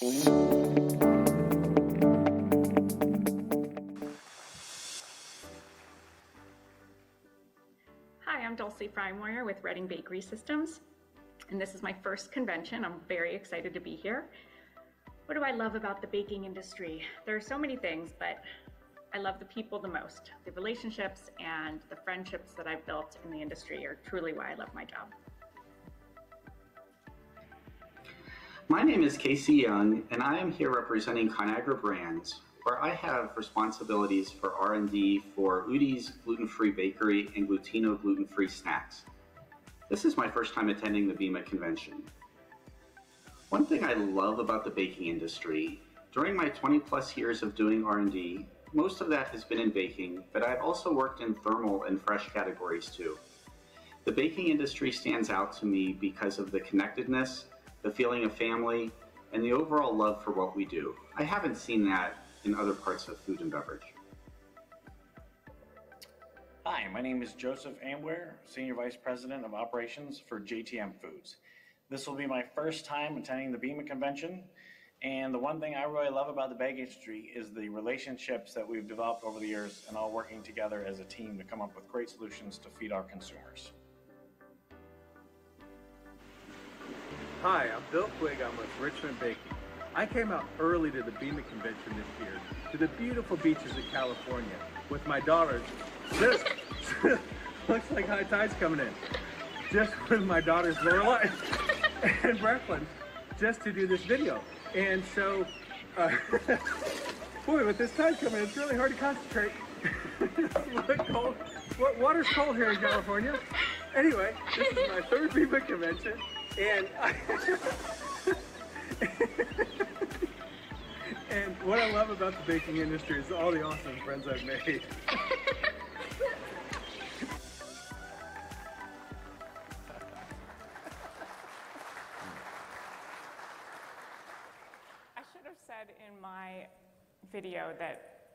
Hi, I'm Dulcie Frymore with Reading Bakery Systems, and this is my first convention. I'm very excited to be here. What do I love about the baking industry? There are so many things, but I love the people the most. The relationships and the friendships that I've built in the industry are truly why I love my job. My name is Casey Young, and I am here representing Conagra Brands, where I have responsibilities for R&D for Udi's gluten-free bakery and Glutino gluten-free snacks. This is my first time attending the BEMA convention. One thing I love about the baking industry, during my 20+ years of doing R&D, most of that has been in baking, but I've also worked in thermal and fresh categories too. The baking industry stands out to me because of the connectedness, the feeling of family, and the overall love for what we do. I haven't seen that in other parts of food and beverage. Hi, my name is Joseph Amboyer, Senior Vice President of Operations for JTM Foods. This will be my first time attending the BEMA convention, and the one thing I really love about the baking industry is the relationships that we've developed over the years and all working together as a team to come up with great solutions to feed our consumers. Hi, I'm Bill Quigg. I'm with Richmond Baking. I came out early to the BEMA convention this year to the beautiful beaches of California with my daughters. Just looks like high tide's coming in. Just with my daughters Lorelai and Brecklin, just to do this video. And so, boy, with this tide coming in, it's really hard to concentrate. Cold. Water's cold here in California. Anyway, this is my third BEMA convention. And and what I love about the baking industry is all the awesome friends I've made. I should have said in my video that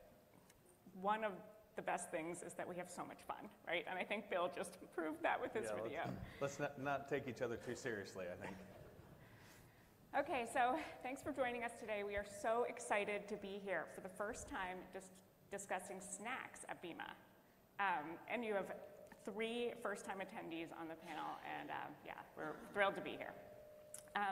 one of the best things is that we have so much fun, right? And I think Bill just proved that with his video. Let's not take each other too seriously, I think. Okay, so thanks for joining us today. We are so excited to be here for the first time discussing snacks at BEMA. And you have 3 first-time attendees on the panel, and yeah, we're thrilled to be here.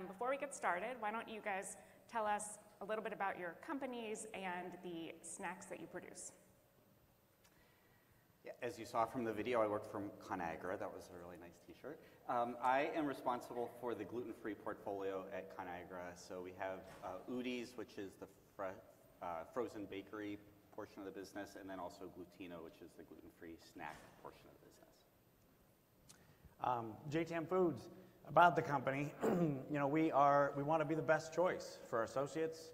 Before we get started, why don't you guys tell us a little bit about your companies and the snacks that you produce? Yeah, as you saw from the video, I work from Conagra. That was a really nice t-shirt. I am responsible for the gluten-free portfolio at Conagra. So we have Udi's, which is the frozen bakery portion of the business, and then also Glutino, which is the gluten-free snack portion of the business. JTM Foods, about the company, we want to be the best choice for our associates,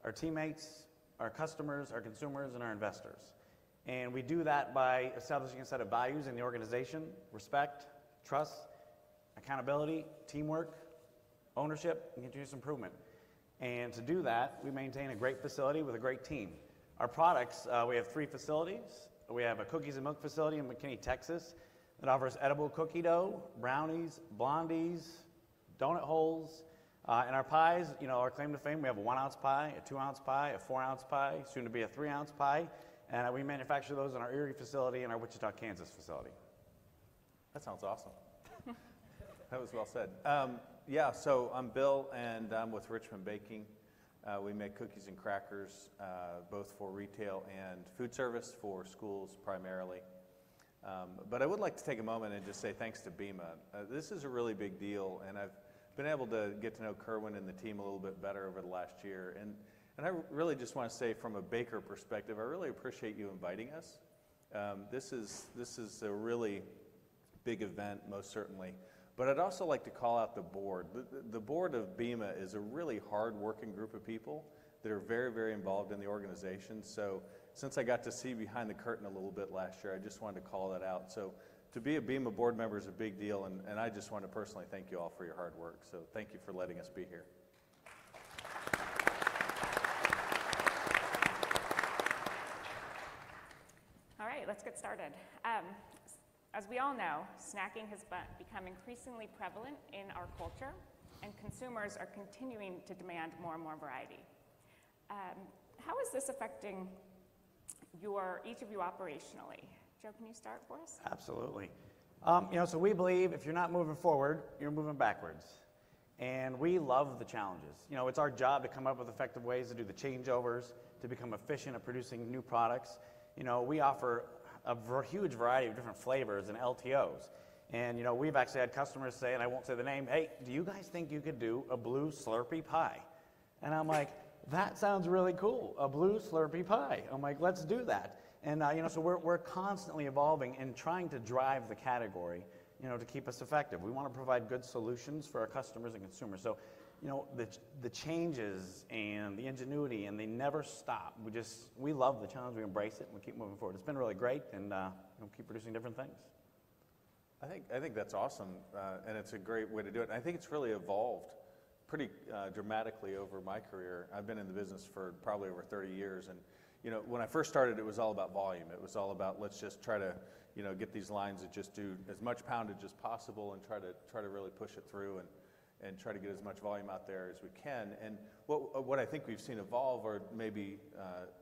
our teammates, our customers, our consumers, and our investors. And we do that by establishing a set of values in the organization: respect, trust, accountability, teamwork, ownership, and continuous improvement. And to do that, we maintain a great facility with a great team. Our products, we have 3 facilities. We have a cookies and milk facility in McKinney, Texas, that offers edible cookie dough, brownies, blondies, donut holes, and our pies, our claim to fame, we have a 1-ounce pie, a 2-ounce pie, a 4-ounce pie, soon to be a 3-ounce pie. And we manufacture those in our Erie facility and our Wichita, Kansas facility. That sounds awesome. That was well said. Yeah, so I'm Bill, and I'm with Richmond Baking. We make cookies and crackers, both for retail and food service, for schools primarily. But I would like to take a moment and just say thanks to BEMA. This is a really big deal, and I've been able to get to know Kerwin and the team a little bit better over the last year. And I really just want to say, from a baker perspective, I really appreciate you inviting us. This is a really big event, most certainly. But I'd also like to call out the board. The board of BEMA is a really hard-working group of people that are very, very involved in the organization. So since I got to see behind the curtain a little bit last year, I just wanted to call that out. So to be a BEMA board member is a big deal, and I just want to personally thank you all for your hard work. So thank you for letting us be here. All right, let's get started. As we all know, snacking has become increasingly prevalent in our culture. and consumers are continuing to demand more and more variety. How is this affecting each of you operationally? Joe, can you start for us? Absolutely. So we believe if you're not moving forward, you're moving backwards. And we love the challenges. It's our job to come up with effective ways to do the changeovers, to become efficient at producing new products. We offer a huge variety of different flavors and LTOs. And, we've actually had customers say, and I won't say the name, hey, do you guys think you could do a blue Slurpee pie? And I'm like, that sounds really cool, a blue Slurpee pie. I'm like, let's do that. And, so we're constantly evolving and trying to drive the category, to keep us effective. We want to provide good solutions for our customers and consumers. So, the changes and the ingenuity, and they never stop. We love the challenge, we embrace it, and we keep moving forward. It's been really great, and keep producing different things. I think that's awesome, and it's a great way to do it. And I think it's really evolved pretty dramatically over my career. I've been in the business for probably over 30 years, and when I first started, it was all about volume. It was all about let's just try to get these lines that just do as much poundage as possible and try to really push it through and try to get as much volume out there as we can. And what I think we've seen evolve are maybe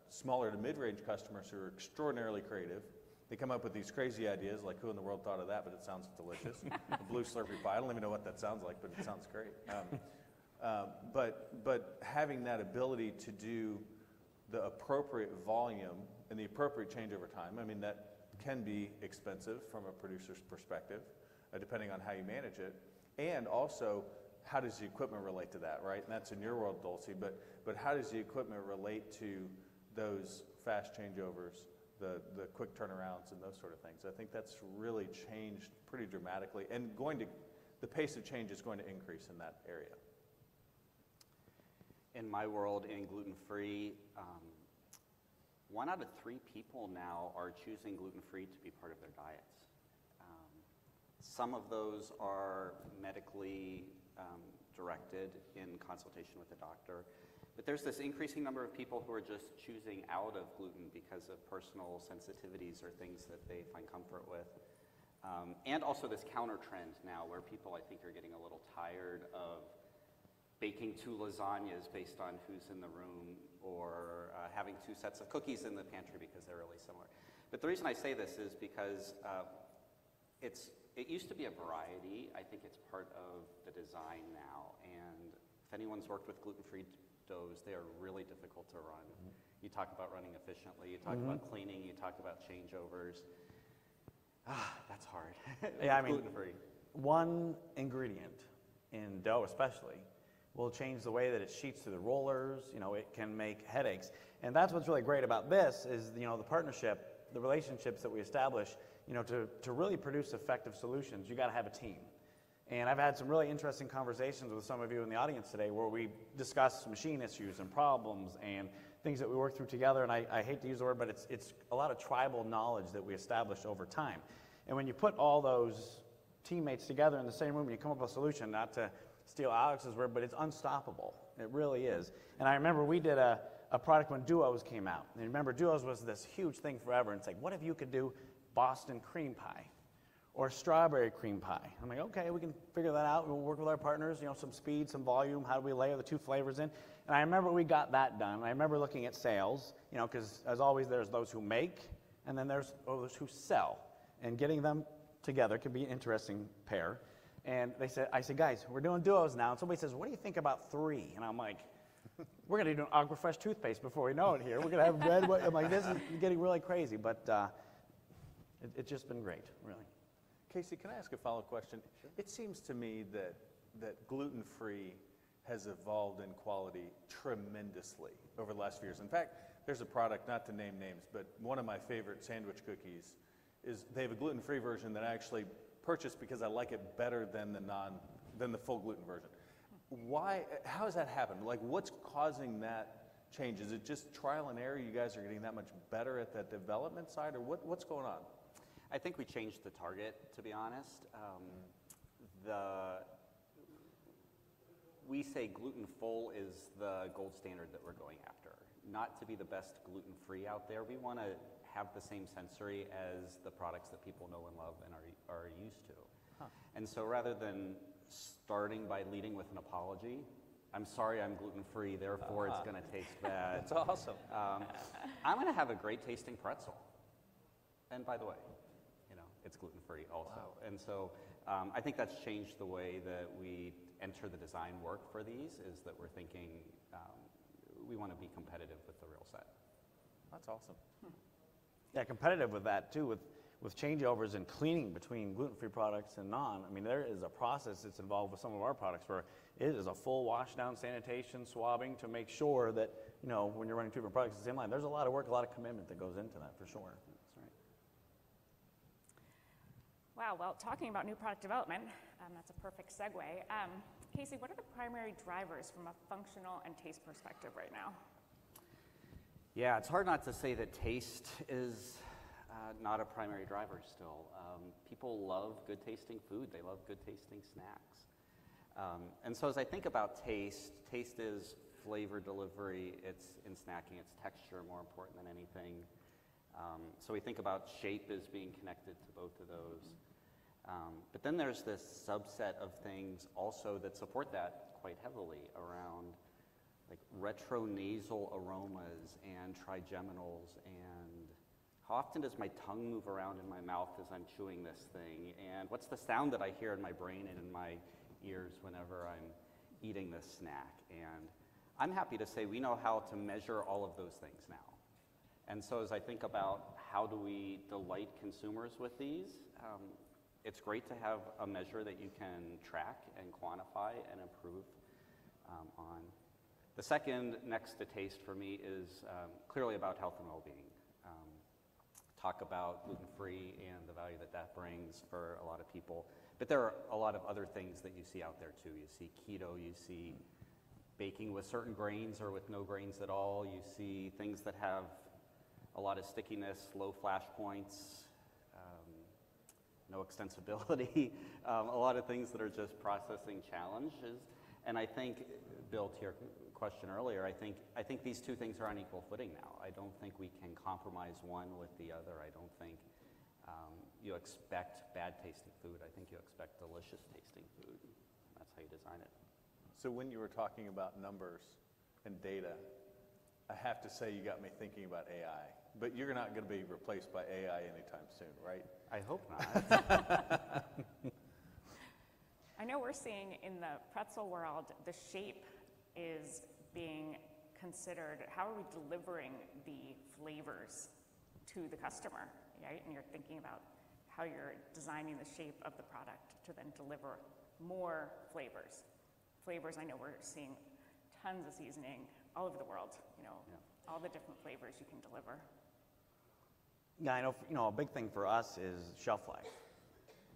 smaller to mid-range customers who are extraordinarily creative. They come up with these crazy ideas, like who in the world thought of that, but it sounds delicious. A blue Slurpee pie, I don't even know what that sounds like, but it sounds great. But having that ability to do the appropriate volume and the appropriate change over time, that can be expensive from a producer's perspective, depending on how you manage it. And also, how does the equipment relate to that, right? And that's in your world, Dulcie, but how does the equipment relate to those fast changeovers, the quick turnarounds and those sort of things? I think that's really changed pretty dramatically, and the pace of change is going to increase in that area. In my world, in gluten-free, 1 out of 3 people now are choosing gluten-free to be part of their diets. Some of those are medically directed in consultation with a doctor, but there's this increasing number of people who are just choosing out of gluten because of personal sensitivities or things that they find comfort with. And also this counter trend now where people, I think, are getting a little tired of baking 2 lasagnas based on who's in the room, or having 2 sets of cookies in the pantry because they're really similar. But the reason I say this is because it used to be a variety. I think it's part of the design now. And if anyone's worked with gluten-free doughs, they are really difficult to run. Mm-hmm. You talk about running efficiently, you talk about cleaning, you talk about changeovers. That's hard. Yeah, gluten-free. One ingredient in dough especially will change the way that it sheets through the rollers. It can make headaches. And that's what's really great about this is, the partnership, the relationships that we establish, to really produce effective solutions, you got to have a team. And I've had some really interesting conversations with some of you in the audience today where we discuss machine issues and problems and things that we work through together. And I hate to use the word, but it's a lot of tribal knowledge that we establish over time. And when you put all those teammates together in the same room and you come up with a solution, not to steal Alex's word, but it's unstoppable. It really is. And I remember we did a product when Duos came out. And remember, Duos was this huge thing forever. And it's like, what if you could do Boston cream pie or strawberry cream pie? I'm like, okay, we can figure that out. We'll work with our partners, some speed, some volume. How do we layer the 2 flavors in? And I remember we got that done. And I remember looking at sales, because as always, there's those who make and then there's those who sell. And getting them together can be an interesting pair. And I said, guys, we're doing Duos now. And somebody says, what do you think about 3? And I'm like, we're going to do an Aquafresh toothpaste before we know it here. We're going to have red. I'm like, this is getting really crazy. But it's just been great, really. Casey, can I ask a follow-up question? Sure. It seems to me that gluten-free has evolved in quality tremendously over the last few years. In fact, there's a product, not to name names, but one of my favorite sandwich cookies is they have a gluten-free version that I actually purchased because I like it better than the full gluten version. Why? How has that happened? Like, what's causing that change? Is it just trial and error? You guys are getting that much better at that development side, or what's going on? I think we changed the target, to be honest. We say gluten-full is the gold standard that we're going after. Not to be the best gluten-free out there. We want to have the same sensory as the products that people know and love and are used to. Huh. And so rather than starting by leading with an apology. I'm sorry I'm gluten-free, therefore it's going to taste bad. That's awesome. I'm going to have a great tasting pretzel. And by the way, you know, it's gluten-free also. Wow. And so I think that's changed the way that we enter the design work for these, is that we're thinking we want to be competitive with the real set. That's awesome. Yeah, competitive with that too, with changeovers and cleaning between gluten-free products and non. I mean, there is a process that's involved with some of our products where it is a full wash down, sanitation, swabbing to make sure that, you know, when you're running two different products in the same line, there's a lot of work, a lot of commitment that goes into that for sure. That's right. Wow, well, talking about new product development, that's a perfect segue. Casey, what are the primary drivers from a functional and taste perspective right now? Yeah, it's hard not to say that taste is not a primary driver still. People love good tasting food. They love good tasting snacks. And so as I think about taste, taste is flavor delivery. It's in snacking, it's texture more important than anything. So we think about shape as being connected to both of those. But then there's this subset of things also that support that quite heavily around like retronasal aromas and trigeminals, and how often does my tongue move around in my mouth as I'm chewing this thing, and what's the sound that I hear in my brain and in my ears whenever I'm eating this snack. And I'm happy to say we know how to measure all of those things now. And so as I think about how do we delight consumers with these, it's great to have a measure that you can track and quantify and improve on. The second next to taste for me is clearly about health and well-being. Talk about gluten-free and the value that that brings for a lot of people. But there are a lot of other things that you see out there too. You see keto, you see baking with certain grains or with no grains at all. You see things that have a lot of stickiness, low flash points, no extensibility, a lot of things that are just processing challenges. And I think, Bill, to your question earlier, I think these two things are on equal footing now. I don't think we can compromise one with the other. I don't think you expect bad tasting food. I think you expect delicious tasting food. That's how you design it. So when you were talking about numbers and data, I have to say you got me thinking about AI. But you're not going to be replaced by AI anytime soon, right? I hope not. I know we're seeing in the pretzel world, the shape is being considered. How are we delivering the flavors to the customer, right? And you're thinking about how you're designing the shape of the product to then deliver more flavors. Flavors, I know we're seeing tons of seasoning all over the world, all the different flavors you can deliver. Yeah, I know, a big thing for us is shelf life.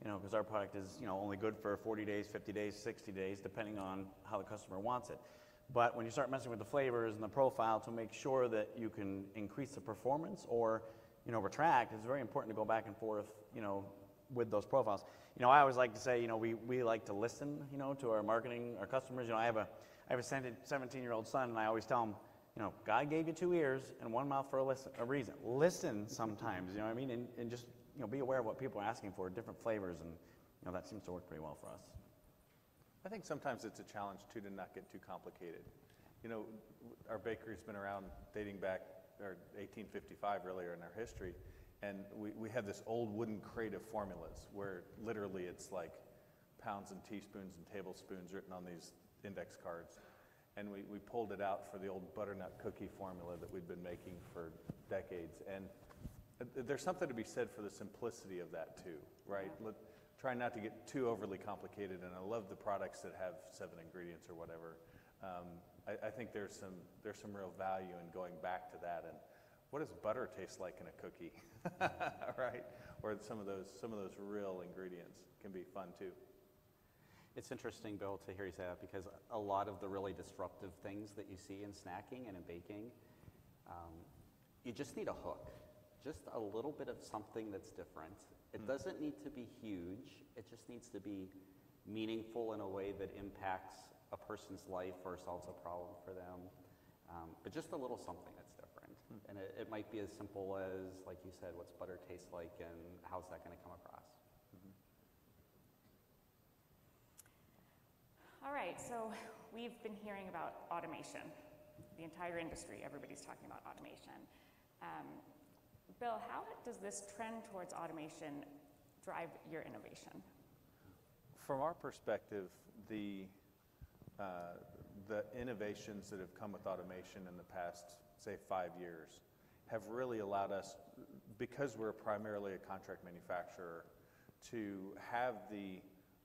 Because our product is, only good for 40 days, 50 days, 60 days, depending on how the customer wants it. But when you start messing with the flavors and the profile to make sure that you can increase the performance or, retract, it's very important to go back and forth, with those profiles. I always like to say, we like to listen, to our marketing, our customers. I have a 17-year-old son, and I always tell him, God gave you 2 ears and 1 mouth for a reason. Listen sometimes, you know what I mean? And just, be aware of what people are asking for, different flavors, and that seems to work pretty well for us. I think sometimes it's a challenge, too, to not get too complicated. Our bakery's been around dating back, or 1855 really, in our history, and we have this old wooden crate of formulas where literally it's like pounds and teaspoons and tablespoons written on these index cards. And we pulled it out for the old butternut cookie formula that we'd been making for decades. And there's something to be said for the simplicity of that too, right? Try not to get too overly complicated, and I love the products that have 7 ingredients or whatever. I think there's some real value in going back to that. And what does butter taste like in a cookie, right? Or some of those real ingredients can be fun too. It's interesting, Bill, to hear you say that, because a lot of the really disruptive things that you see in snacking and in baking, you just need a hook. Just a little bit of something that's different. It doesn't need to be huge. It just needs to be meaningful in a way that impacts a person's life or solves a problem for them. But just a little something that's different. And it might be as simple as, like you said, what's butter taste like and how's that going to come across? All right, so we've been hearing about automation. The entire industry, everybody's talking about automation. Bill, how does this trend towards automation drive your innovation? From our perspective, the innovations that have come with automation in the past, say, 5 years, have really allowed us, because we're primarily a contract manufacturer, to have the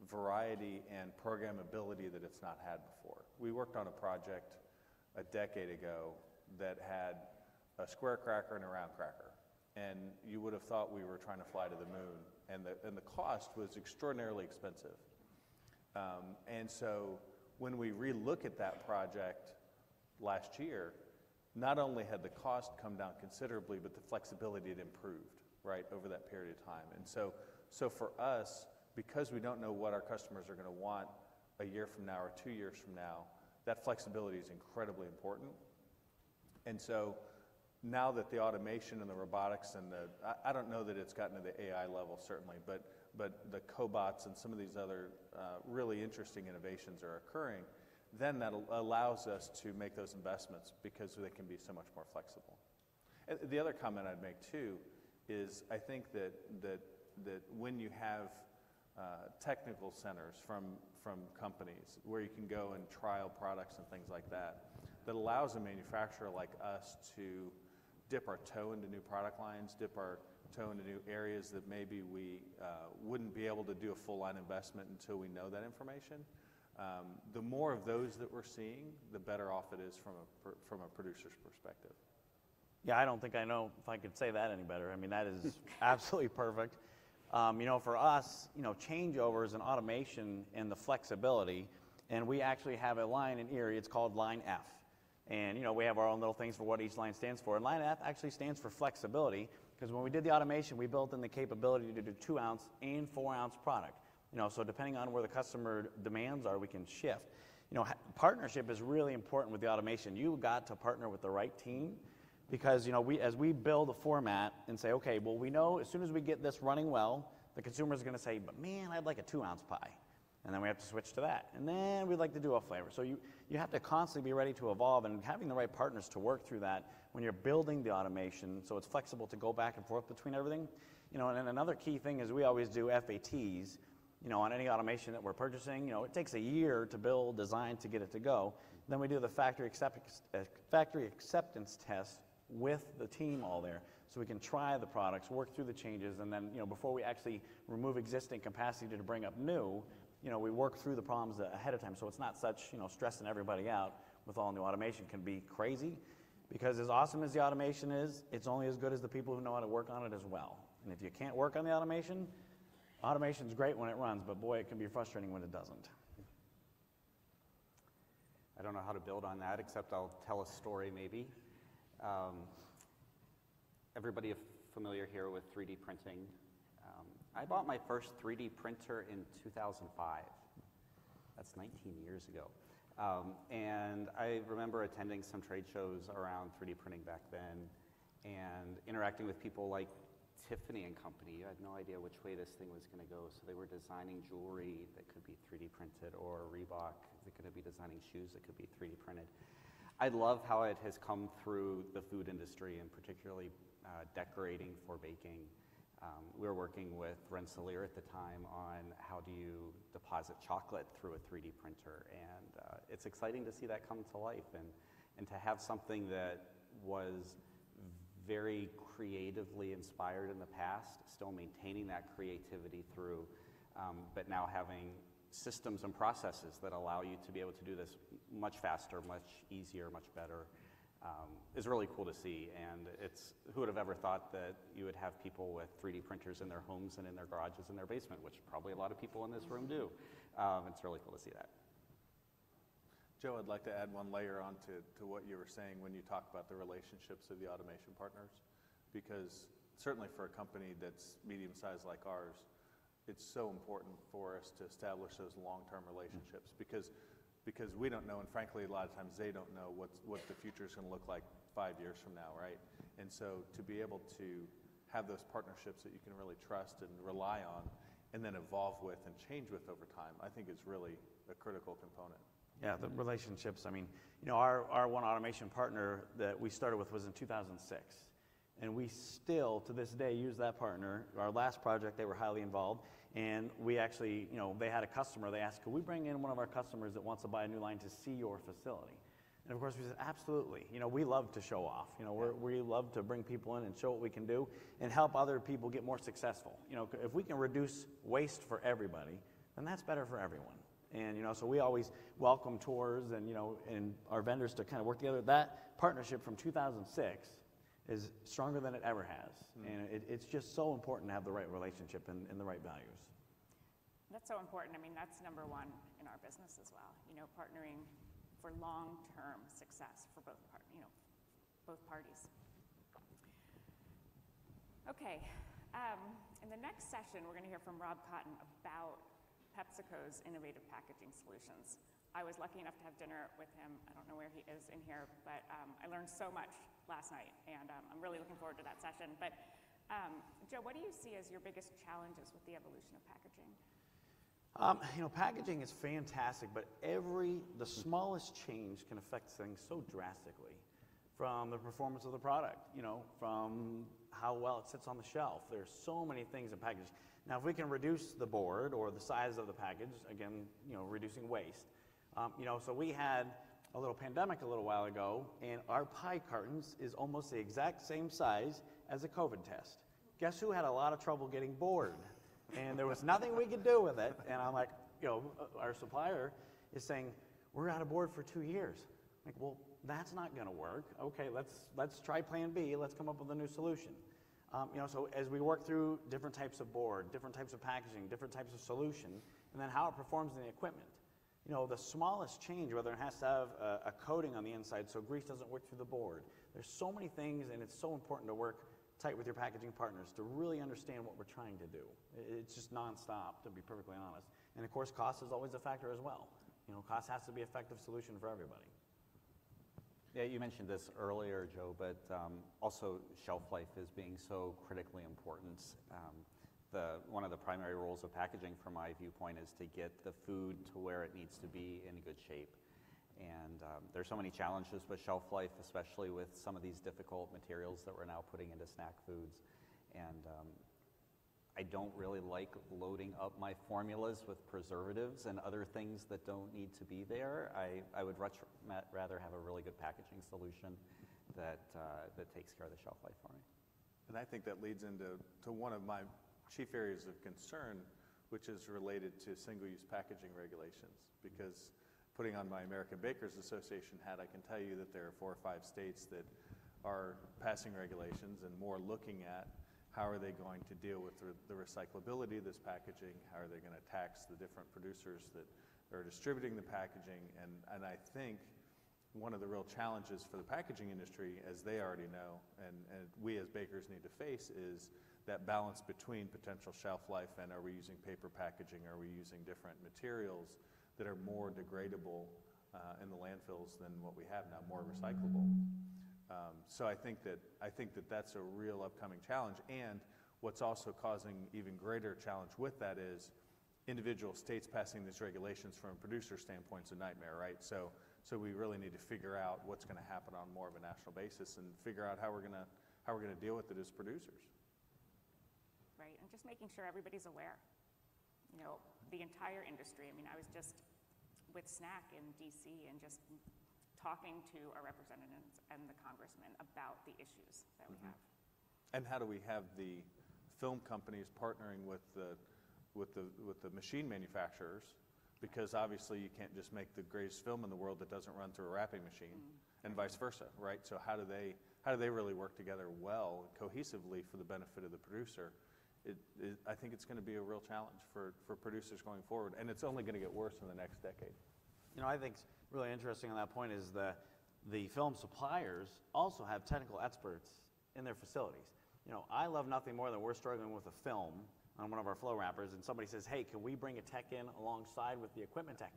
variety and programmability that it's not had before. We worked on a project a decade ago that had a square cracker and a round cracker, and you would have thought we were trying to fly to the moon, and the cost was extraordinarily expensive. And so when we relook at that project last year, not only had the cost come down considerably, but the flexibility had improved, right, over that period of time. And so for us, because we don't know what our customers are going to want a year from now or 2 years from now, that flexibility is incredibly important. And so now that the automation and the robotics and I don't know that it's gotten to the AI level, certainly, but the cobots and some of these other really interesting innovations are occurring, then that allows us to make those investments because they can be so much more flexible. And the other comment I'd make too is I think that when you have technical centers from companies where you can go and trial products and things like that, that allows a manufacturer like us to dip our toe into new product lines, dip our toe into new areas that maybe we wouldn't be able to do a full line investment until we know that information. The more of those that we're seeing, the better off it is from a producer's perspective. Yeah, I don't think I know if I could say that any better. I mean, that is absolutely perfect. For us, changeovers and automation and the flexibility, and we actually have a line in Erie, it's called Line F. And, we have our own little things for what each line stands for. And Line F actually stands for flexibility, because when we did the automation, we built in the capability to do 2-ounce and 4-ounce product. So depending on where the customer demands are, we can shift. Partnership is really important with the automation. You got to partner with the right team, because as we build a format and say, okay, well, we know as soon as we get this running well, the consumer is going to say, but man, I'd like a 2-ounce pie. And then we have to switch to that. And then we'd like to do a flavor. So you have to constantly be ready to evolve, and having the right partners to work through that when you're building the automation so it's flexible to go back and forth between everything. And another key thing is we always do FATs, on any automation that we're purchasing. It takes a year to build, design, to get it to go. Then we do the factory acceptance test with the team all there, so we can try the products, work through the changes, and then, before we actually remove existing capacity to bring up new, we work through the problems ahead of time, so it's not such, stressing everybody out with all new automation. Can be crazy, because as awesome as the automation is, it's only as good as the people who know how to work on it as well. And if you can't work on the automation's great when it runs, but boy, it can be frustrating when it doesn't. I don't know how to build on that, except I'll tell a story maybe. Everybody familiar here with 3D printing? I bought my first 3D printer in 2005. That's 19 years ago. And I remember attending some trade shows around 3D printing back then and interacting with people like Tiffany and Company. I had no idea which way this thing was going to go. So they were designing jewelry that could be 3D printed, or Reebok, they're going to be designing shoes that could be 3D printed. I love how it has come through the food industry, and particularly decorating for baking. We were working with Rensselaer at the time on how do you deposit chocolate through a 3D printer, and it's exciting to see that come to life, and to have something that was very creatively inspired in the past, still maintaining that creativity through, but now having systems and processes that allow you to be able to do this much faster, much easier, much better, is really cool to see. And who would have ever thought that you would have people with 3D printers in their homes and in their garages and their basement, which probably a lot of people in this room do. It's really cool to see that. Joe, I'd like to add one layer on to what you were saying when you talk about the relationships of the automation partners, because certainly for a company that's medium-sized like ours, it's so important for us to establish those long-term relationships, because we don't know, and frankly, a lot of times they don't know what the future is going to look like 5 years from now, right? And so to be able to have those partnerships that you can really trust and rely on and then evolve with and change with over time, I think is really a critical component. Yeah, the relationships. I mean, our one automation partner that we started with was in 2006. And we still, to this day, use that partner. Our last project, they were highly involved. And we actually, they had a customer. They asked, could we bring in one of our customers that wants to buy a new line to see your facility? And of course, we said, absolutely. We love to show off. We love to bring people in and show what we can do and help other people get more successful. If we can reduce waste for everybody, then that's better for everyone. And so we always welcome tours and and our vendors to kind of work together. That partnership from 2006 is stronger than it ever has, and it's just so important to have the right relationship and the right values. That's so important. I mean, that's number one in our business as well. Partnering for long-term success for both parties. Okay, in the next session, we're going to hear from Rob Cotton about PepsiCo's innovative packaging solutions. I was lucky enough to have dinner with him. I don't know where he is in here, but I learned so much last night, and I'm really looking forward to that session. But Joe, what do you see as your biggest challenges with the evolution of packaging? Packaging is fantastic, but the smallest change can affect things so drastically. From the performance of the product, from how well it sits on the shelf. There's so many things in packaging. Now, if we can reduce the board or the size of the package, again, reducing waste. So we had a little pandemic a little while ago, and our pie cartons is almost the exact same size as a COVID test. Guess who had a lot of trouble getting board? And there was nothing we could do with it. And I'm like, our supplier is saying, we're out of board for 2 years. I'm like, well, that's not going to work. Okay, let's try plan B. Let's come up with a new solution. So as we work through different types of board, different types of packaging, different types of solution, and then how it performs in the equipment. The smallest change, whether it has to have a coating on the inside so grease doesn't work through the board. There's so many things, and it's so important to work tight with your packaging partners to really understand what we're trying to do. It's just nonstop, to be perfectly honest. And of course, cost is always a factor as well. Cost has to be an effective solution for everybody. Yeah, you mentioned this earlier, Joe, but also shelf life is being so critically important. One of the primary roles of packaging, from my viewpoint, is to get the food to where it needs to be in good shape. And there's so many challenges with shelf life, especially with some of these difficult materials that we're now putting into snack foods. And I don't really like loading up my formulas with preservatives and other things that don't need to be there. I would rather have a really good packaging solution that takes care of the shelf life for me. And I think that leads into one of my chief areas of concern, which is related to single-use packaging regulations. Because putting on my American Bakers Association hat, I can tell you that there are 4 or 5 states that are passing regulations and more looking at how are they going to deal with the recyclability of this packaging, how are they going to tax the different producers that are distributing the packaging, and I think one of the real challenges for the packaging industry, as they already know, and we as bakers need to face, is that balance between potential shelf life and are we using paper packaging, are we using different materials that are more degradable in the landfills than what we have now, more recyclable. So I think that that's a real upcoming challenge, and what's also causing even greater challenge with that is individual states passing these regulations from a producer standpoint is a nightmare, right? So we really need to figure out what's going to happen on more of a national basis and figure out how we're going to deal with it as producers. Right, and just making sure everybody's aware. The entire industry. I mean, I was just with SNAC in DC and just talking to our representatives and the congressmen about the issues that we have. And how do we have the film companies partnering with the machine manufacturers? Because obviously you can't just make the greatest film in the world that doesn't run through a wrapping machine, and vice versa, right? So how do they really work together well, cohesively for the benefit of the producer? I think it's going to be a real challenge for producers going forward, and it's only going to get worse in the next decade. I think it's really interesting on that point is the film suppliers also have technical experts in their facilities. I love nothing more than we're struggling with a film on one of our flow wrappers and somebody says, hey, can we bring a tech in alongside with the equipment tech?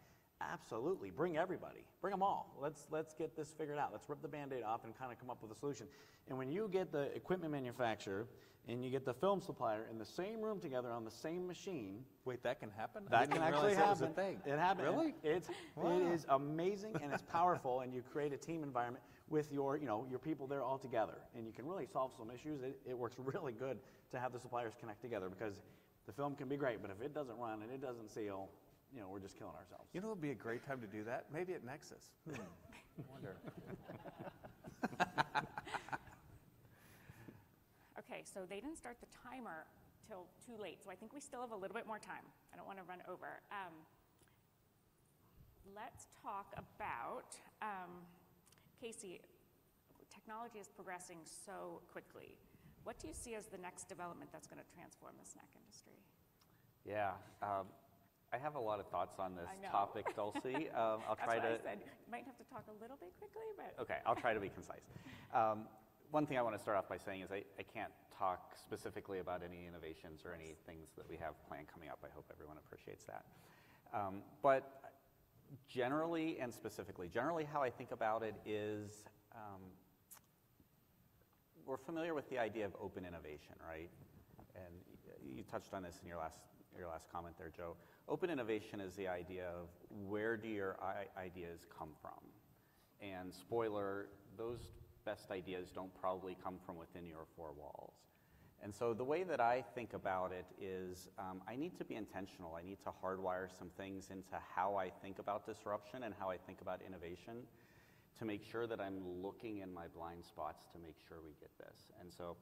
Absolutely, bring everybody, bring them all. Let's get this figured out. Let's rip the Band-Aid off and kind of come up with a solution. And when you get the equipment manufacturer and you get the film supplier in the same room together on the same machine, Wait, that can happen? I that didn't can even actually realize that happen. was a thing. It happens. Really? It is amazing and it's powerful, and you create a team environment with your people there all together, and you can really solve some issues. It works really good to have the suppliers connect together, because the film can be great, but if it doesn't run and it doesn't seal, we're just killing ourselves. You know, it would be a great time to do that. Maybe at Nexus. I wonder. Okay, so they didn't start the timer till too late, so I think we still have a little bit more time. I don't want to run over. Let's talk about, Casey, technology is progressing so quickly. What do you see as the next development that's going to transform the snack industry? Yeah, I have a lot of thoughts on this I know. topic, Dulcie. I'll That's try why to. I said you might have to talk a little bit quickly, but Okay, I'll try to be concise. One thing I want to start off by saying is I can't talk specifically about any innovations or any things that we have planned coming up. I hope everyone appreciates that. But generally and specifically, generally how I think about it is we're familiar with the idea of open innovation, right? And you touched on this in your last comment there, Joe. Open innovation is the idea of where do your ideas come from? And spoiler, those best ideas don't probably come from within your four walls. And so the way that I think about it is I need to be intentional. I need to hardwire some things into how I think about disruption and how I think about innovation to make sure that I'm looking in my blind spots to make sure we get this. And so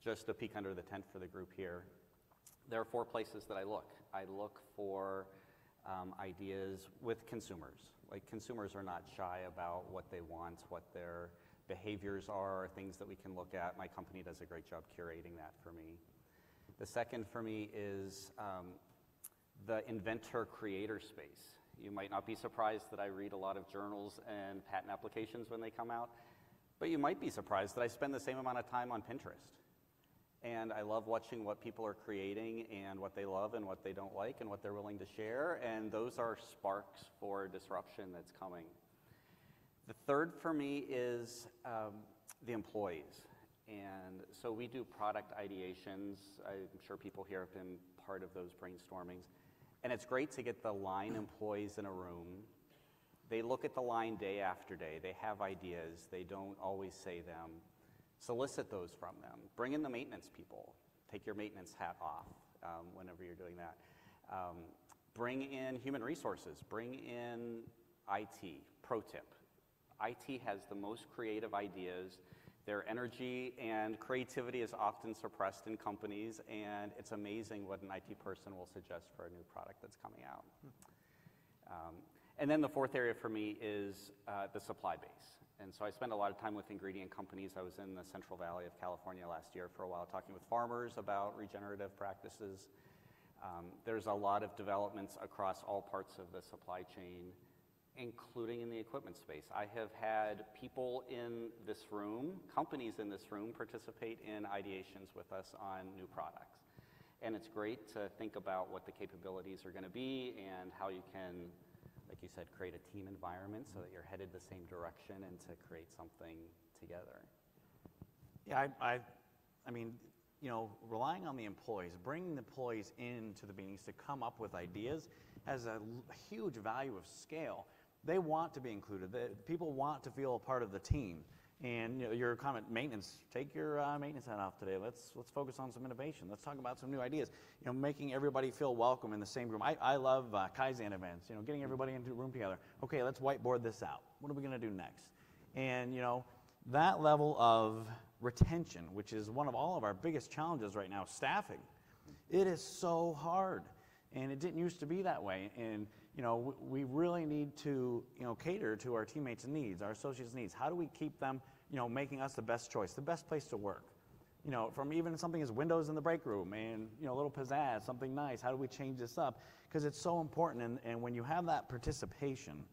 just to peek under the tent for the group here, there are 4 places that I look. I look for ideas with consumers. Like, consumers are not shy about what they want, what their behaviors are, things that we can look at. My company does a great job curating that for me. The second for me is the inventor-creator space. You might not be surprised that I read a lot of journals and patent applications when they come out, but you might be surprised that I spend the same amount of time on Pinterest. And I love watching what people are creating and what they love and what they don't like and what they're willing to share, and those are sparks for disruption that's coming. The third for me is the employees. And so we do product ideations. I'm sure people here have been part of those brainstormings. And it's great to get the line employees in a room. They look at the line day after day. They have ideas. They don't always say them. Solicit those from them. Bring in the maintenance people. Take your maintenance hat off whenever you're doing that. Bring in human resources. Bring in IT. Pro tip. IT has the most creative ideas. Their energy and creativity is often suppressed in companies, and it's amazing what an IT person will suggest for a new product that's coming out. And then the fourth area for me is the supply base. And so I spend a lot of time with ingredient companies. I was in the Central Valley of California last year for a while talking with farmers about regenerative practices. There's a lot of developments across all parts of the supply chain, including in the equipment space. I have had people in this room, companies in this room, participate in ideations with us on new products. And it's great to think about what the capabilities are going to be and how you can, like you said, create a team environment so that you're headed the same direction and to create something together. Yeah, I mean, relying on the employees, bringing the employees into the meetings to come up with ideas has a huge value of scale. They want to be included. People want to feel a part of the team. And your comment, maintenance, take your maintenance hat off today. Let's focus on some innovation. Let's talk about some new ideas. Making everybody feel welcome in the same room. I love Kaizen events, getting everybody into a room together. Okay, let's whiteboard this out. What are we going to do next? And, that level of retention, which is one of all of our biggest challenges right now, staffing. It is so hard. And it didn't used to be that way. And, we really need to, cater to our teammates' needs, our associates' needs. How do we keep them, making us the best choice, the best place to work? From even something as windows in the break room and, a little pizzazz, something nice. How do we change this up? Because it's so important. And when you have that participation,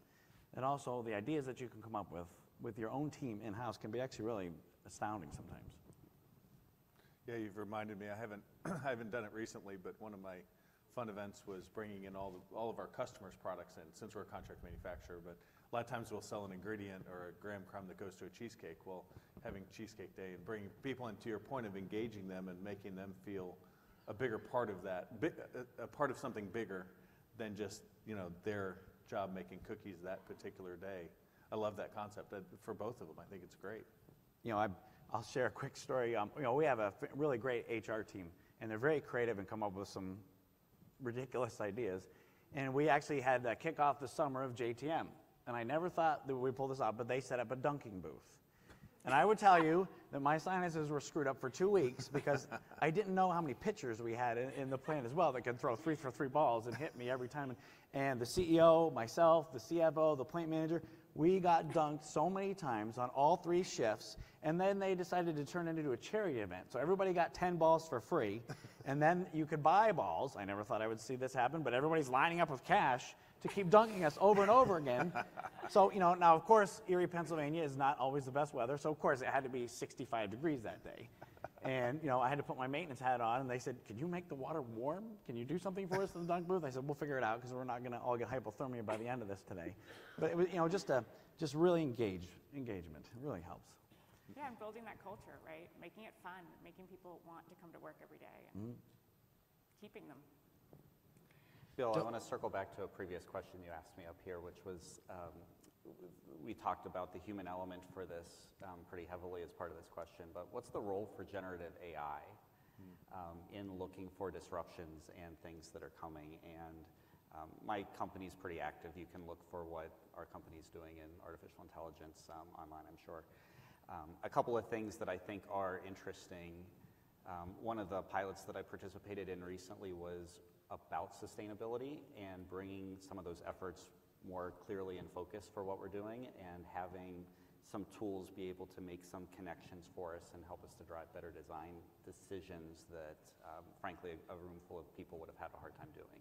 and also the ideas that you can come up with your own team in-house can be actually really astounding sometimes. Yeah, you've reminded me. I haven't done it recently, but one of my fun events was bringing in all of our customers' products in, since we're a contract manufacturer. But a lot of times we'll sell an ingredient or a graham crumb that goes to a cheesecake. Well, having Cheesecake Day and bringing people into your point of engaging them and making them feel a bigger part of that, a part of something bigger than just, their job making cookies that particular day. I love that concept for both of them. I think it's great. I'll share a quick story. We have a really great HR team, and they're very creative and come up with some ridiculous ideas. And we actually had to kick off the summer of JTM. And I never thought that we'd pull this off, but they set up a dunking booth. And I would tell you that my sinuses were screwed up for 2 weeks because I didn't know how many pitchers we had in the plant as well that could throw 3 for 3 balls and hit me every time. And the CEO, myself, the CFO, the plant manager, we got dunked so many times on all 3 shifts, and then they decided to turn it into a charity event. So everybody got 10 balls for free, and then you could buy balls. I never thought I would see this happen, but everybody's lining up with cash to keep dunking us over and over again. So, now, of course, Erie, Pennsylvania is not always the best weather, so of course it had to be 65 degrees that day. And, I had to put my maintenance hat on, and they said, "Can you make the water warm? Can you do something for us in the dunk booth?" I said, "We'll figure it out, because we're not going to all get hypothermia by the end of this today." But it was, just really engagement. It really helps. Yeah, and building that culture, right? Making it fun, making people want to come to work every day, and keeping them. Bill, I want to circle back to a previous question you asked me up here, which was, we talked about the human element for this pretty heavily as part of this question, but what's the role for generative AI in looking for disruptions and things that are coming? And my company's pretty active. You can look for what our company's doing in artificial intelligence online, I'm sure. A couple of things that I think are interesting. One of the pilots that I participated in recently was about sustainability and bringing some of those efforts more clearly in focus for what we're doing, and having some tools be able to make some connections for us and help us to drive better design decisions that, frankly, a room full of people would have had a hard time doing.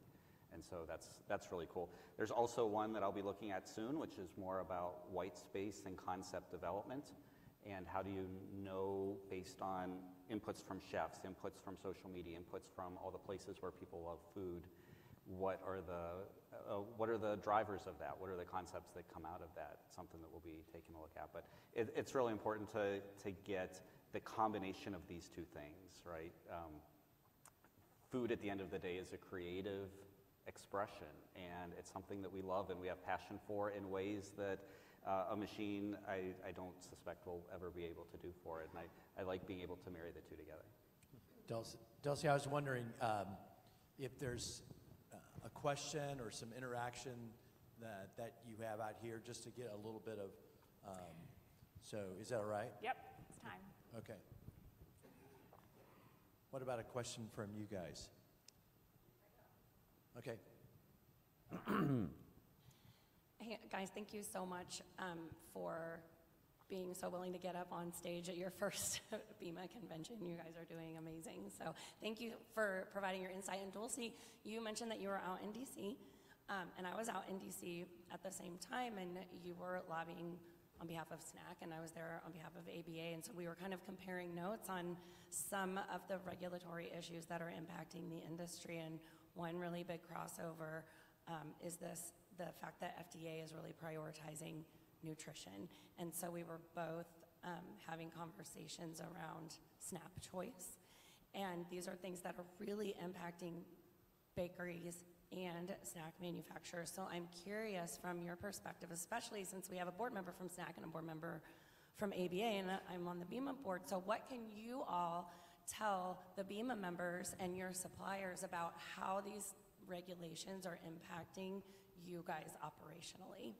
And so that's really cool. There's also one that I'll be looking at soon, which is more about white space and concept development. And how do you know, based on inputs from chefs, inputs from social media, inputs from all the places where people love food, what are the drivers of that? What are the concepts that come out of that? Something that we'll be taking a look at. But it's really important to get the combination of these two things, right? Food at the end of the day is a creative expression, and it's something that we love and we have passion for in ways that a machine, I don't suspect will ever be able to do for it. And I like being able to marry the two together. Dulcie, I was wondering if there's a question or some interaction that you have out here, just to get a little bit of, so is that all right? Yep, it's time. Okay. What about a question from you guys? Okay. Hey, guys, thank you so much for being so willing to get up on stage at your first BEMA convention. You guys are doing amazing. So thank you for providing your insight. And Dulcie, you mentioned that you were out in DC, and I was out in DC at the same time, and you were lobbying on behalf of SNAC, and I was there on behalf of ABA, and so we were kind of comparing notes on some of the regulatory issues that are impacting the industry. And one really big crossover is the fact that FDA is really prioritizing nutrition. And so we were both having conversations around SNAP choice. And these are things that are really impacting bakeries and snack manufacturers. So I'm curious from your perspective, especially since we have a board member from SNAC and a board member from ABA, and I'm on the BEMA board. So what can you all tell the BEMA members and your suppliers about how these regulations are impacting you guys operationally?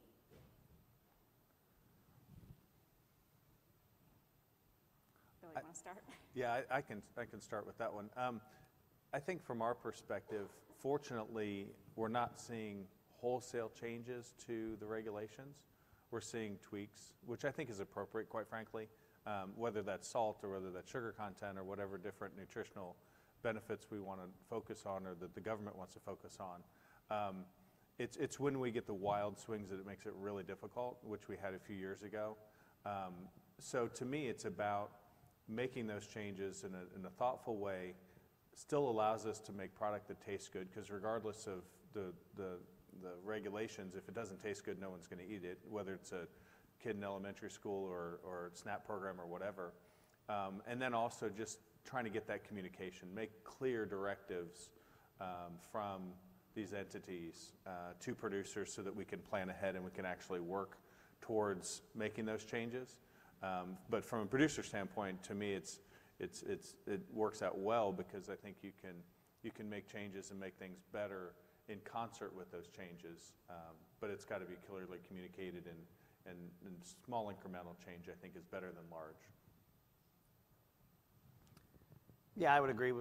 Billy, you want to start? Yeah, I can start with that one. I think from our perspective, fortunately, we're not seeing wholesale changes to the regulations. We're seeing tweaks, which I think is appropriate, quite frankly, whether that's salt or whether that's sugar content or whatever different nutritional benefits we want to focus on or that the government wants to focus on. It's when we get the wild swings that it makes it really difficult, which we had a few years ago. So to me, it's about making those changes in a thoughtful way, still allows us to make product that tastes good, because regardless of the regulations, if it doesn't taste good, no one's going to eat it, whether it's a kid in elementary school or SNAP program or whatever. And then also just trying to get that communication, make clear directives from these entities to producers so that we can plan ahead and we can actually work towards making those changes. But from a producer standpoint, to me, it works out well, because I think you can make changes and make things better in concert with those changes. But it's got to be clearly communicated, and small incremental change, I think, is better than large. Yeah, I would agree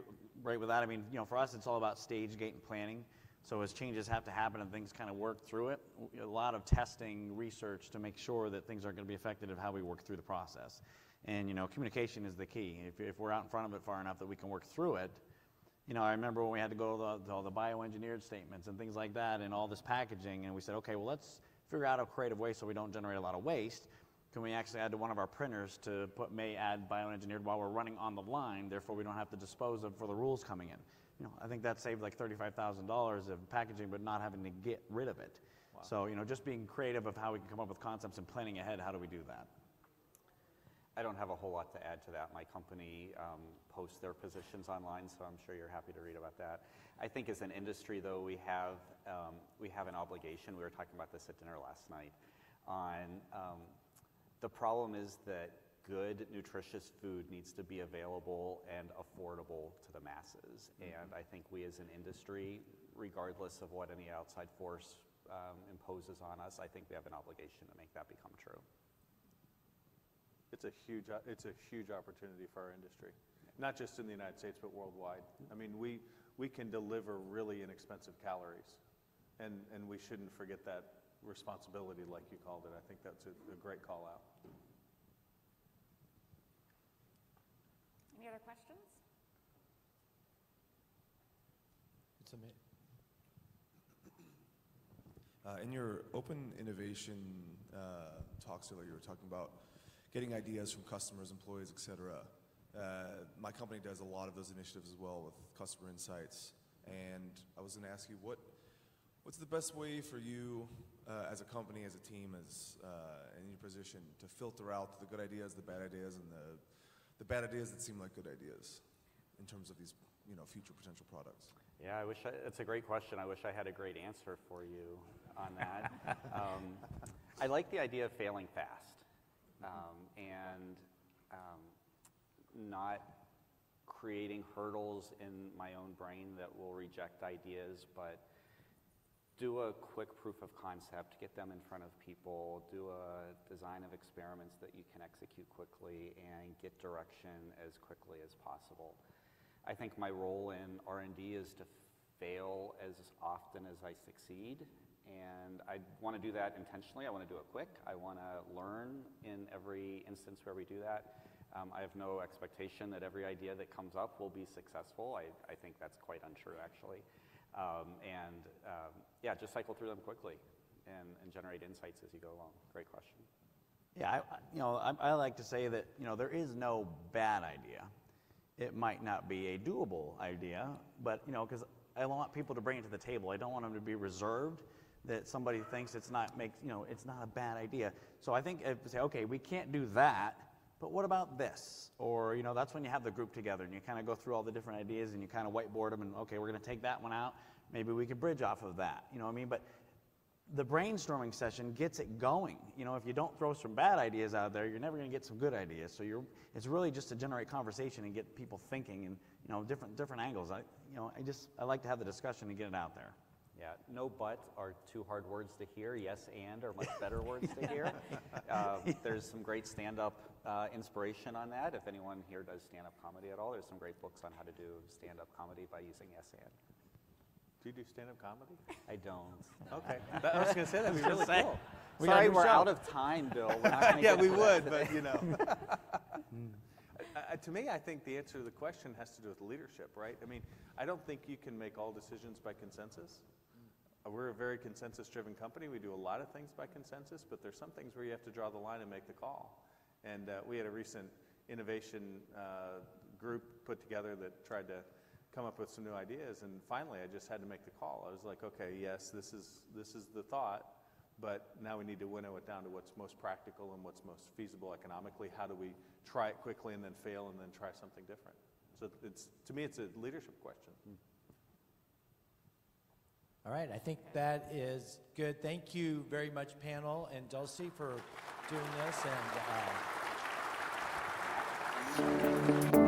right with that. I mean, for us, it's all about stage gate and planning. So as changes have to happen and things kind of work through it, a lot of testing, research to make sure that things are going to be effective of how we work through the process. And, communication is the key. If we're out in front of it far enough that we can work through it. I remember when we had to go to the bioengineered statements and things like that and all this packaging, and we said, okay, well, let's figure out a creative way so we don't generate a lot of waste. Can we actually add to one of our printers to may add bioengineered while we're running on the line, therefore we don't have to dispose of for the rules coming in. I think that saved like $35,000 of packaging, but not having to get rid of it. Wow. So, just being creative of how we can come up with concepts and planning ahead, how do we do that? I don't have a whole lot to add to that. My company posts their positions online, so I'm sure you're happy to read about that. I think as an industry, though, we have an obligation. We were talking about this at dinner last night. The problem is that good, nutritious food needs to be available and affordable to the masses. And I think we as an industry, regardless of what any outside force imposes on us, I think we have an obligation to make that become true. It's a huge opportunity for our industry, not just in the United States, but worldwide. I mean, we can deliver really inexpensive calories, and we shouldn't forget that responsibility, like you called it. I think that's a great call out. Any other questions? It's amazing. In your open innovation talks earlier, you were talking about getting ideas from customers, employees, et cetera. My company does a lot of those initiatives as well with customer insights. And I was going to ask you, what's the best way for you as a company, as a team, as in your position, to filter out the good ideas, the bad ideas, and the bad ideas that seem like good ideas in terms of these future potential products? Yeah, it's a great question. I wish I had a great answer for you on that. I like the idea of failing fast and not creating hurdles in my own brain that will reject ideas, but do a quick proof of concept, get them in front of people, do a design of experiments that you can execute quickly, and get direction as quickly as possible. I think my role in R&D is to fail as often as I succeed, and I want to do that intentionally. I want to do it quick. I want to learn in every instance where we do that. I have no expectation that every idea that comes up will be successful. I think that's quite untrue, actually. Yeah, just cycle through them quickly and generate insights as you go along. Great question. Yeah, I like to say that, there is no bad idea. It might not be a doable idea, but, because I want people to bring it to the table. I don't want them to be reserved, that somebody thinks it's not a bad idea. So I think if say, okay, we can't do that, but what about this? Or, that's when you have the group together and you kind of go through all the different ideas and you kind of whiteboard them and, okay, we're going to take that one out. Maybe we could bridge off of that. You know what I mean? But the brainstorming session gets it going. If you don't throw some bad ideas out there, you're never going to get some good ideas. So it's really just to generate conversation and get people thinking and, different angles. I like to have the discussion and get it out there. Yeah, no but are two hard words to hear. Yes and are much better words to hear. There's some great stand-up inspiration on that. If anyone here does stand-up comedy at all, there's some great books on how to do stand-up comedy by using yes and. Do you do stand-up comedy? I don't. Okay. I was going to say that'd be really cool. Sorry, we're out of time, Bill. We're not gonna get we to would, that but to me, I think the answer to the question has to do with leadership, right? I mean, I don't think you can make all decisions by consensus. We're a very consensus-driven company. We do a lot of things by consensus, but there's some things where you have to draw the line and make the call. And we had a recent innovation group put together that tried to come up with some new ideas. And finally, I just had to make the call. I was like, okay, yes, this is the thought, but now we need to winnow it down to what's most practical and what's most feasible economically. How do we try it quickly and then fail and then try something different? So to me, it's a leadership question. All right, I think that is good. Thank you very much, panel and Dulcie, for doing this. And